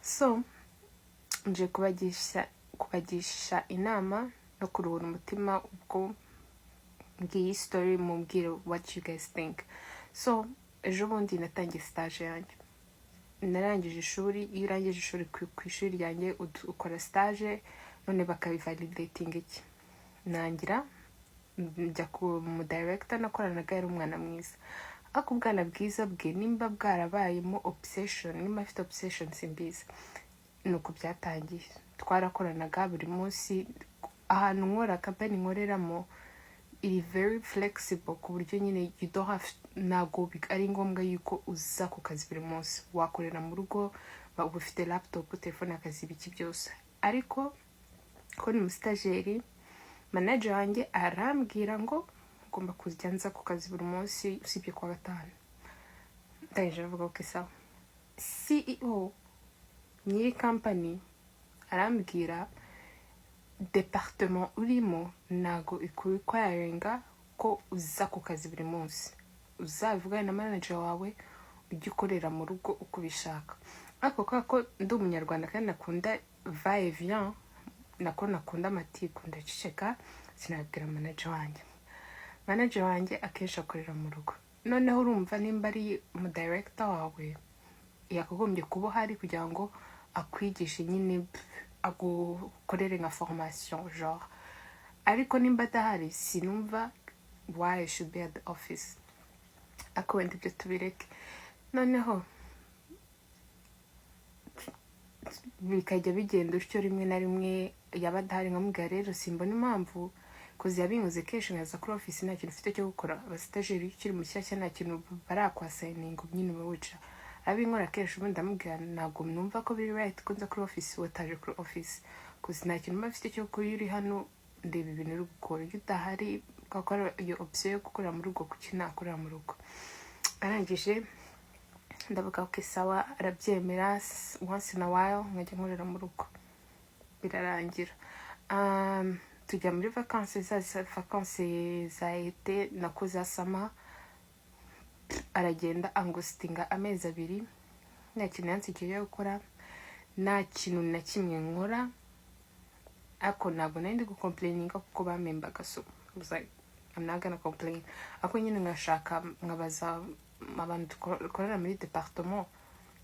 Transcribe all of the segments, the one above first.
so nje kubagisha inama no kuruhura umutima ubwo ngiyi story mumbwire what you guys think. So ejo bundi natangiye stage yanjye, narangije ishuri. Iyo urangije ishuri ku ishuri ryanjye ukora stage, none bakabivalidating iki. Nangira njya ku mu director nakoranaga, yari umwana mwiza. Ako ubwana bwiza bwe nimba bwarabayemo obsession, nimba afite obsession simbizi, nuko byatangiye. Twarakoranaga buri munsi. Ahantu nkora company nkoreramo iri very flexible ku buryo nyine you don't have, ntago ari ngombwa yuko uza ku kazi buri munsi. Wakorera mu rugo, ufite laptop, telefone, akazi biki byose. Ariko ko ni umustajeri, manager wanjye arambwira ngo ngomba kujya nza ku kazi buri munsi usibye kwa gatanu. Ndangije avuga ko sawa. CEO nyiri company arambwira departement urimo ntago ikwirenga ko uza ku kazi buri munsi. Uzavugana na manager wawe ujye ukorera mu rugo uko ubishaka. Ariko ko ndi umunyarwanda kandi nakunda va et vient, nakunda amatiku, ndaceceka sinabwira manager wanjye akenshi akorera mu rugo. Noneho urumva nimba ari mu director wawe yakagombye kuba hari kugira ngo akwigishe nyine, agukorere nka formation genre. Ariko nimba adahari sinumva why I should be at the office. Ako wenda ibyo tubireke. Noneho bikajya bigenda utyo, rimwe na rimwe yaba adahari nkamubwira rero simbona impamvu, kozi yabinkoze kenshi nkaza kuri office nta kintu ufite cyo gukora. Abastajeri ukiri mushyashya nta kintu barakwasayininga nyine bawica. Abinkora kenshi ubundi ndamubwira ntabwo numva ko biri right ko nza kuri office wataje kuri office, kozi nta kintu bafite cyo gukora. Uri hano ndeba ibintu uri gukora, iyo udahari gakora iyo option yo gukora mu rugo, kuki nakorera mu rugo. Arangije ndavuga ko sawa, arabyemera. Once in a while nkajya nkorera mu rugo, birarangira. Tujya muri vacances za été nako za summer. Aragenda angustinga amezi 2 nta kintu yansigiye gukora, nta kintu na kimwe nkora. Ako ntabwo nari ndi gucomplaininga kuko bamembaga, so I was like I'm not gonna complain. Ako nyine ngashaka nkabaza abantu dukorera muri departement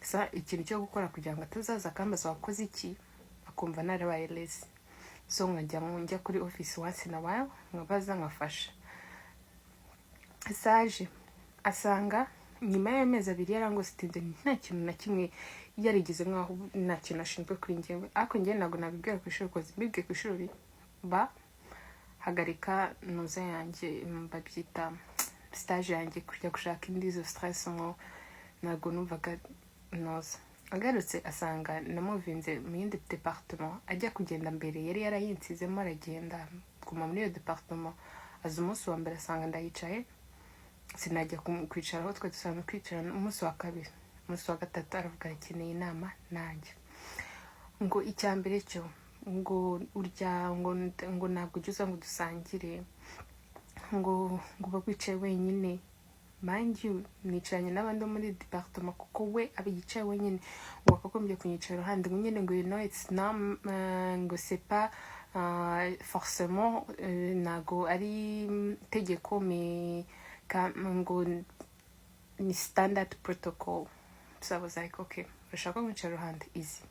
sa ikintu cyo gukora kugira ngo atazaza akambaza wakoze iki, akumva narabaye lazy. So njya kuri office once in a while nkabaza nkafasha. Sage asanga nyuma y'amezi 2 yarangustinze nta kintu na kimwe yarigeze nkaho nta kintu ashinzwe kuri njyewe. Ako njye ntabwo nabibwira ku ishuri, kozi mbibwiye ku ishuri hagarika noza yanjye, babyita stage yanjye, kujya gushaka indi zo stress ngo ntabwo numvaga noza. Agarutse asanga namuvinze mu yindi departement, ajya kugenda mbere yari yarayinsizemo, aragenda kuma muri iyo departement. Aza umunsi wa mbere asanga ndayicaye, sinajya kwicara aho twe dusanzwe kwicara. Umunsi wa kabiri, umunsi wa gatatu aravuga akeneye inama nanjye. Ngo icyambere cyo ngo urya ngo ntabwo ujuza ngo dusangire, ngo bakwicaye wenyine. Mind you, nicaranye n'abandi muri departement kuko we abiyicaye wenyine. Ngo akagombye kunyicara iruhande, ngo nyine ngo you know it's not ngo c'est pas forcément ntago ari tegeko, mais ngo ni standard protocol. So I was like okay, urashaka kunyicara iruhande easy.